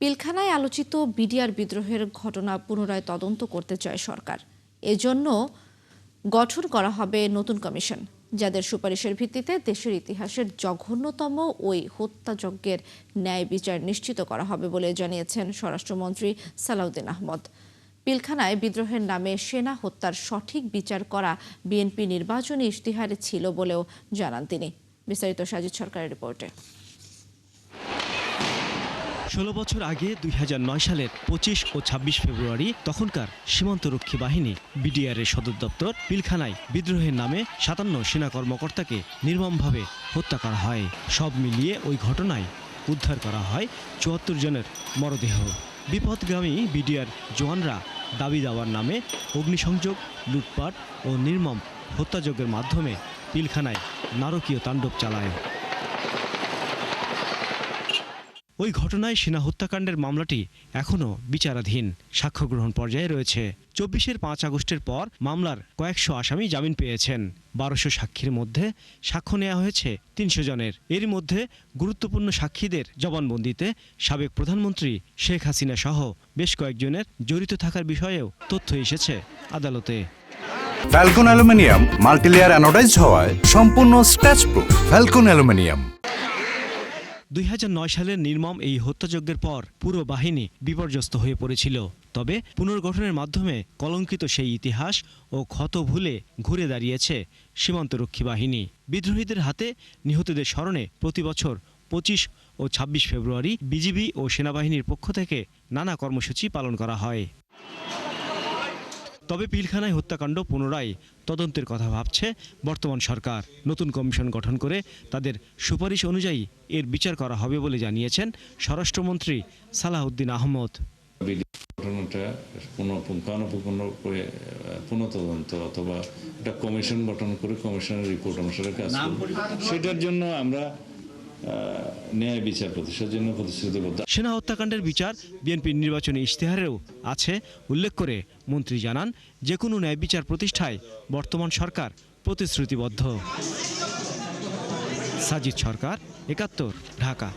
পিলখানায় আলোচিত বিডিআর বিদ্রোহের ঘটনা পুনরায় তদন্ত করতে চায় সরকার। এজন্য গঠন করা হবে নতুন কমিশন, যাদের সুপারিশের ভিত্তিতে দেশের ইতিহাসের জঘন্যতম ওই হত্যাযজ্ঞের ন্যায় বিচার নিশ্চিত করা হবে বলে জানিয়েছেন স্বরাষ্ট্রমন্ত্রী সালাউদ্দিন আহমদ। পিলখানায় বিদ্রোহের নামে সেনা হত্যার সঠিক বিচার করা বিএনপি নির্বাচনী ইশতেহারে ছিল বলেও জানান তিনি। বিস্তারিত সাজিদ সরকারের রিপোর্টে। ১৬ বছর আগে ২০০৯ সালের ২৫ ও ২৬ ফেব্রুয়ারি তখনকার সীমান্তরক্ষী বাহিনী বিডিআরের সদর দপ্তর পিলখানায় বিদ্রোহের নামে ৫৭ সেনা কর্মকর্তাকে নির্মমভাবে হত্যা করা হয়। সব মিলিয়ে ওই ঘটনায় উদ্ধার করা হয় ৭৪ জনের মরদেহ। বিপথগামী বিডিআর জওয়ানরা দাবি দাওয়ার নামে অগ্নিসংযোগ, লুটপাট ও নির্মম হত্যাযজ্ঞের মাধ্যমে পিলখানায় নারকীয় তাণ্ডব চালায়। ওই ঘটনায় সেনা হত্যাকাণ্ডের মামলাটি এখনও বিচারাধীন, সাক্ষ্য গ্রহণ পর্যায়ে রয়েছে। ২৪-এর ৫ আগস্টের পর মামলার কয়েকশো আসামি জামিন পেয়েছেন। ১২০০ সাক্ষীর মধ্যে সাক্ষ্য নেওয়া হয়েছে ৩০০ জনের। এর মধ্যে গুরুত্বপূর্ণ সাক্ষীদের জবানবন্দিতে সাবেক প্রধানমন্ত্রী শেখ হাসিনা সহ বেশ কয়েকজনের জড়িত থাকার বিষয়েও তথ্য এসেছে আদালতে। ফ্যালকন অ্যালুমিনিয়াম মাল্টিলেয়ার অ্যানোডাইজড হওয়ায় সম্পূর্ণ স্ক্র্যাচ প্রুফ। Falcon aluminium. ২০০৯ সালের নির্মম এই হত্যাযজ্ঞের পর পুরো বাহিনী বিপর্যস্ত হয়ে পড়েছিল। তবে পুনর্গঠনের মাধ্যমে কলঙ্কিত সেই ইতিহাস ও ক্ষত ভুলে ঘুরে দাঁড়িয়েছে সীমান্তরক্ষী বাহিনী। বিদ্রোহীদের হাতে নিহতদের স্মরণে প্রতি বছর ২৫ ও ২৬ ফেব্রুয়ারি বিজিবি ও সেনাবাহিনীর পক্ষ থেকে নানা কর্মসূচি পালন করা হয়। তবে পিলখানায় হত্যাকাণ্ড পুনরায় তদন্তের কথা ভাবছে বর্তমান সরকার। নতুন কমিশন গঠন করে তাদের সুপারিশ অনুযায়ী এর বিচার করা হবে বলে জানিয়েছেন স্বরাষ্ট্রমন্ত্রী সালাউদ্দিন আহমদ। ঘটনাটা পুনঃপুঙ্খানুপুঙ্খ করে পুনঃতদন্ত অথবা একটা কমিশন গঠন করে কমিশনের রিপোর্ট অনুসারে কাজ করব। সেটার জন্য আমরা ন্যায় বিচার প্রতিষ্ঠার জন্য প্রতিশ্রুতিবদ্ধ। সেনা হত্যাকাণ্ডের বিচার বিএনপির নির্বাচনী ইশতেহারেও আছে উল্লেখ করে মন্ত্রী জানান, যে কোনো ন্যায় বিচার প্রতিষ্ঠায় বর্তমান সরকার প্রতিশ্রুতিবদ্ধ। সাজিদ সরকার, ৭১, ঢাকা।